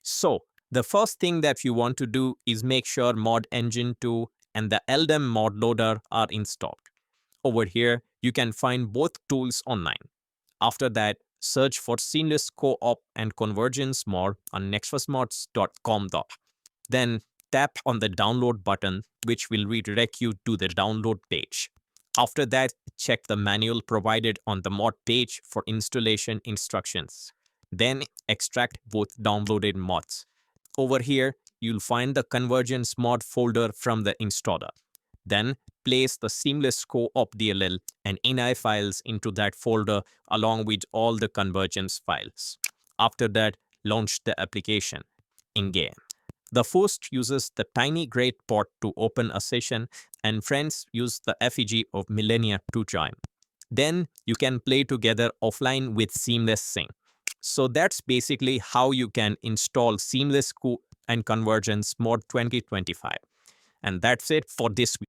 So the first thing that you want to do is make sure Mod Engine 2 and the Elden mod loader are installed. Over here, you can find both tools online. After that, search for Seamless Co-op and Convergence mod on nexusmods.com. Then tap on the download button, which will redirect you to the download page. After that, check the manual provided on the mod page for installation instructions. Then extract both downloaded mods. Over here, you'll find the Convergence mod folder from the installer. Then place the Seamless Co-op DLL and ini files into that folder along with all the Convergence files. After that, launch the application in-game. The host uses the tiny great port to open a session, and friends use the effigy of Millennia to join. Then you can play together offline with Seamless Sync. So that's basically how you can install Seamless Co and Convergence Mod 2025. And that's it for this week.